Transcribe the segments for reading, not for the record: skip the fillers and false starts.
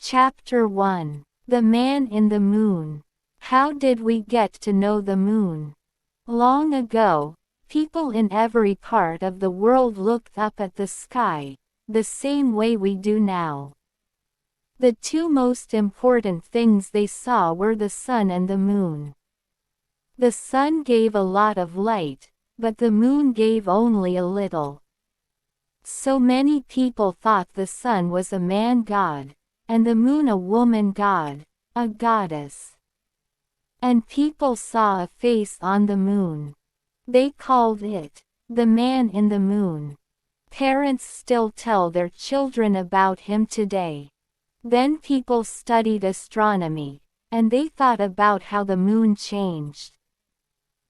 Chapter 1. The Man in the Moon. How did we get to know the moon? Long ago, people in every part of the world looked up at the sky, the same way we do now. The two most important things they saw were the sun and the moon. The sun gave a lot of light, but the moon gave only a little. So many people thought the sun was a man-god, and the moon a woman-god, a goddess. And people saw a face on the moon. They called it the man in the moon. Parents still tell their children about him today. Then people studied astronomy, and they thought about how the moon changed.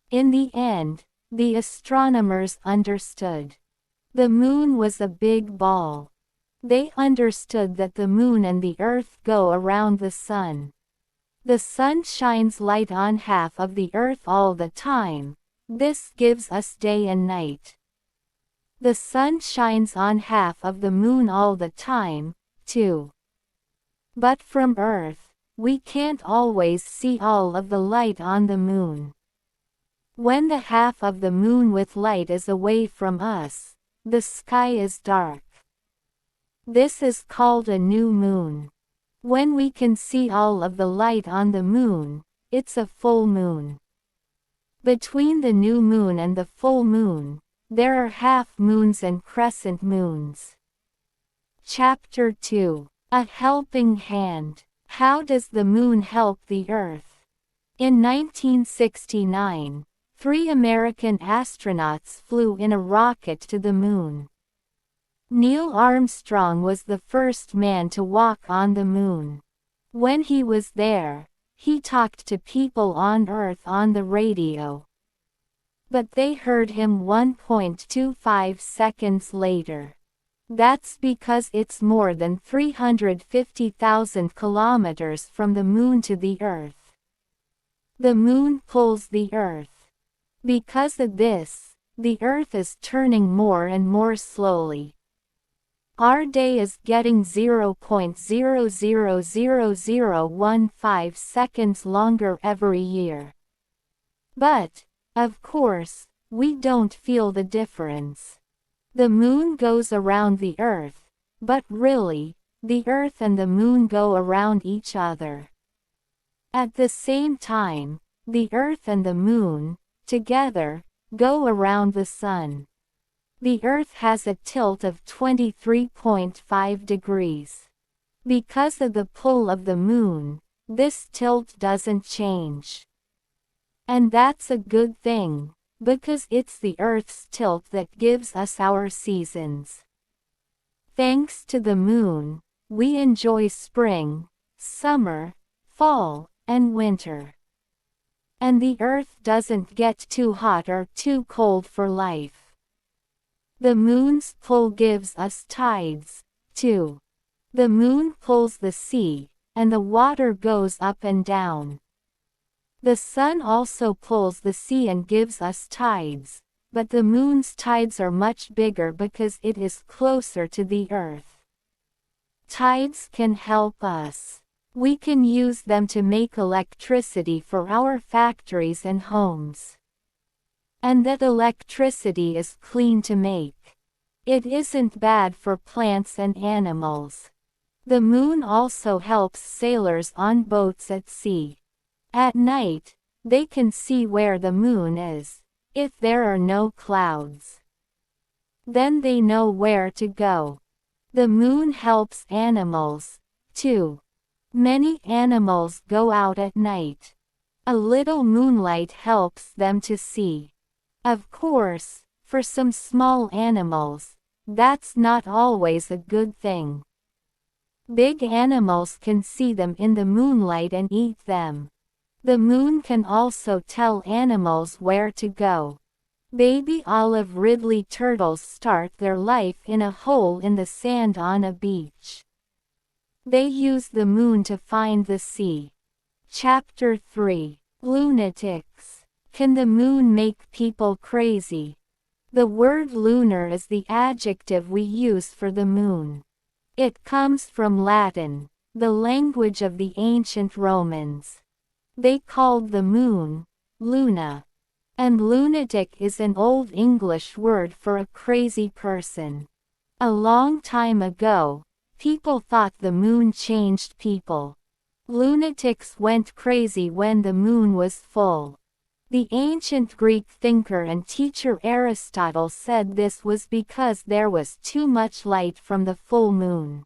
In the end, the astronomers understood. The moon was a big ball. They understood that the moon and the earth go around the sun. The sun shines light on half of the earth all the time. This gives us day and night. The sun shines on half of the moon all the time, too. But from Earth, we can't always see all of the light on the moon. When the half of the moon with light is away from us, the sky is dark. This is called a new moon. When we can see all of the light on the moon, it's a full moon. Between the new moon and the full moon, there are half moons and crescent moons. Chapter 2. A Helping Hand. How does the moon help the Earth? In 1969, 3 American astronauts flew in a rocket to the moon. Neil Armstrong was the first man to walk on the moon. When he was there, he talked to people on Earth on the radio. But they heard him 1.25 seconds later. That's because it's more than 350,000 kilometers from the moon to the Earth. The moon pulls the Earth. Because of this, the Earth is turning more and more slowly. Our day is getting 0.000015 seconds longer every year. But, of course, we don't feel the difference. The moon goes around the Earth, but really, the Earth and the moon go around each other. At the same time, the Earth and the moon, together, go around the sun. The Earth has a tilt of 23.5 degrees. Because of the pull of the moon, this tilt doesn't change. And that's a good thing, because it's the Earth's tilt that gives us our seasons. Thanks to the moon, we enjoy spring, summer, fall, and winter. And the Earth doesn't get too hot or too cold for life. The moon's pull gives us tides, too. The moon pulls the sea, and the water goes up and down. The sun also pulls the sea and gives us tides, but the moon's tides are much bigger because it is closer to the Earth. Tides can help us. We can use them to make electricity for our factories and homes. And that electricity is clean to make. It isn't bad for plants and animals. The moon also helps sailors on boats at sea. At night, they can see where the moon is, if there are no clouds. Then they know where to go. The moon helps animals, too. Many animals go out at night. A little moonlight helps them to see. Of course, for some small animals, that's not always a good thing. Big animals can see them in the moonlight and eat them. The moon can also tell animals where to go. Baby olive ridley turtles start their life in a hole in the sand on a beach. They use the moon to find the sea. Chapter 3. Lunatics. Can the moon make people crazy? The word lunar is the adjective we use for the moon. It comes from Latin, the language of the ancient Romans. They called the moon, Luna. And lunatic is an Old English word for a crazy person. A long time ago, people thought the moon changed people. Lunatics went crazy when the moon was full. The ancient Greek thinker and teacher Aristotle said this was because there was too much light from the full moon.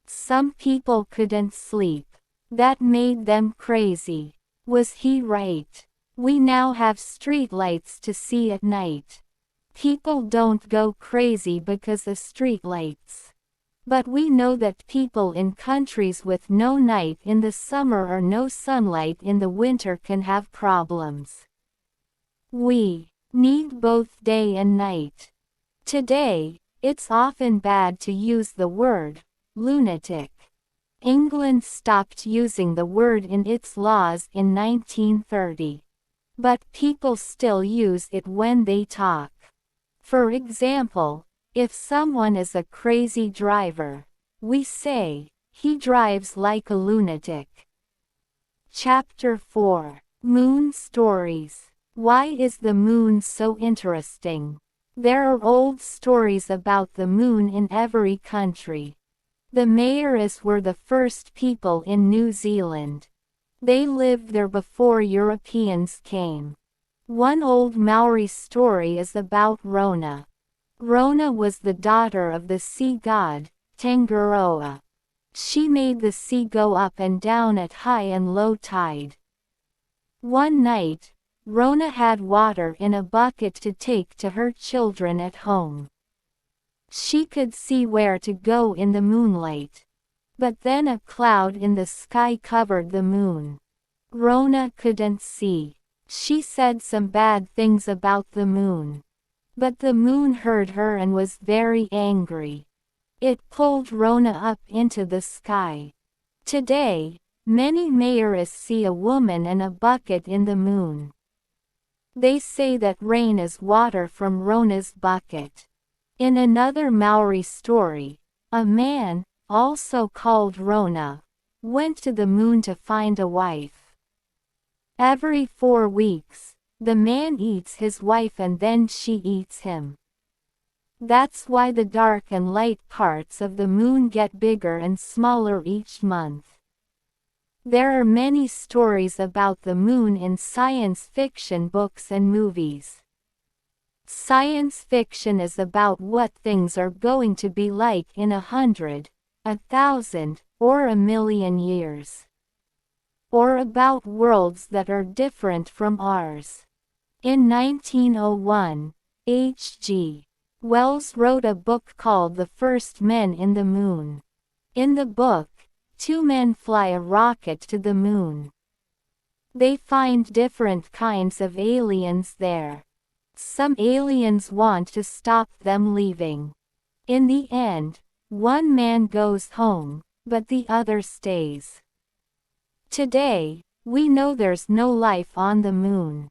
Some people couldn't sleep. That made them crazy. Was he right? We now have street lights to see at night. People don't go crazy because of street lights. But we know that people in countries with no night in the summer or no sunlight in the winter can have problems. We need both day and night. Today, it's often bad to use the word lunatic. England stopped using the word in its laws in 1930. But people still use it when they talk. For example, if someone is a crazy driver, we say, he drives like a lunatic. Chapter 4. Moon Stories. Why is the moon so interesting? There are old stories about the moon in every country. The Maoris were the first people in New Zealand. They lived there before Europeans came. One old Maori story is about Rona. Rona was the daughter of the sea god, Tangaroa. She made the sea go up and down at high and low tide. One night, Rona had water in a bucket to take to her children at home. She could see where to go in the moonlight. But then a cloud in the sky covered the moon. Rona couldn't see. She said some bad things about the moon. But the moon heard her and was very angry. It pulled Rona up into the sky. Today, many Maoris see a woman and a bucket in the moon. They say that rain is water from Rona's bucket. In another Maori story, a man, also called Rona, went to the moon to find a wife. Every 4 weeks, the man eats his wife and then she eats him. That's why the dark and light parts of the moon get bigger and smaller each month. There are many stories about the moon in science fiction books and movies. Science fiction is about what things are going to be like in 100, 1,000, or 1,000,000 years. Or about worlds that are different from ours. In 1901, H.G. Wells wrote a book called The First Men in the Moon. In the book, 2 men fly a rocket to the moon. They find different kinds of aliens there. Some aliens want to stop them leaving. In the end, one man goes home, but the other stays. Today, we know there's no life on the moon.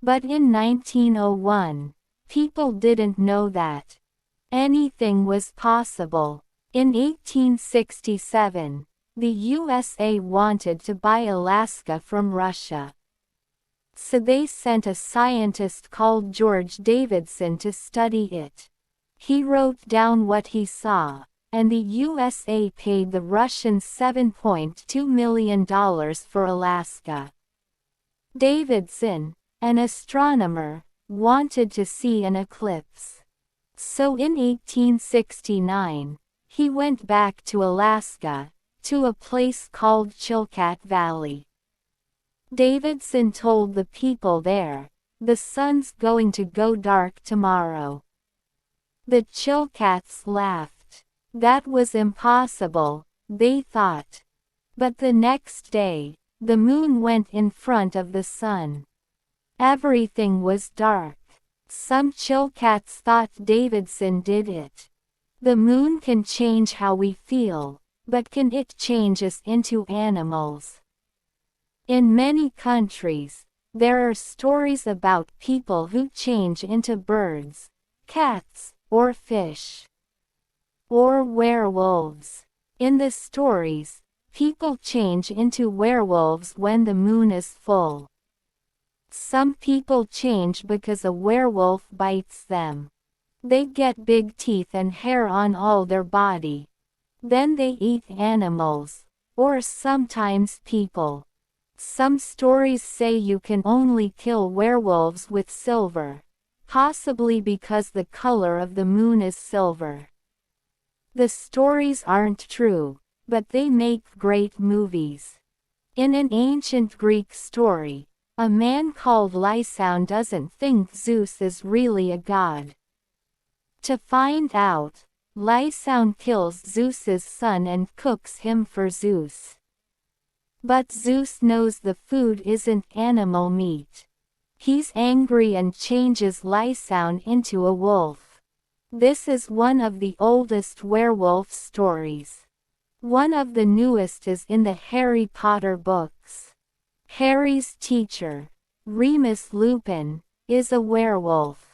But in 1901, people didn't know that anything was possible. In 1867, the USA wanted to buy Alaska from Russia. So they sent a scientist called George Davidson to study it. He wrote down what he saw, and the USA paid the Russians $7.2 million for Alaska. Davidson, an astronomer, wanted to see an eclipse. So in 1869, he went back to Alaska, to a place called Chilkat Valley. Davidson told the people there, "The sun's going to go dark tomorrow." The Chilkats laughed. That was impossible, they thought. But the next day, the moon went in front of the sun. Everything was dark. Some Chilkats thought Davidson did it. The moon can change how we feel, but can it change us into animals? In many countries, there are stories about people who change into birds, cats, or fish. Or werewolves. In the stories, People change into werewolves when the moon is full. Some people change because a werewolf bites them. They get big teeth and hair on all their body. Then they eat animals, or sometimes people. Some stories say you can only kill werewolves with silver, possibly because the color of the moon is silver. The stories aren't true, but they make great movies. In an ancient Greek story, a man called Lysaon doesn't think Zeus is really a god. To find out, Lysaon kills Zeus's son and cooks him for Zeus. But Zeus knows the food isn't animal meat. He's angry and changes Lysaon into a wolf. This is one of the oldest werewolf stories. One of the newest is in the Harry Potter books. Harry's teacher, Remus Lupin, is a werewolf.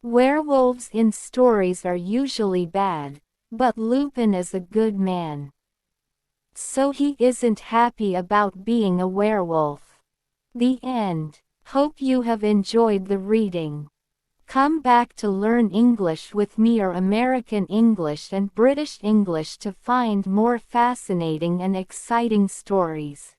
Werewolves in stories are usually bad, but Lupin is a good man. So he isn't happy about being a werewolf. The end. Hope you have enjoyed the reading. Come back to learn English with me or American English and British English to find more fascinating and exciting stories.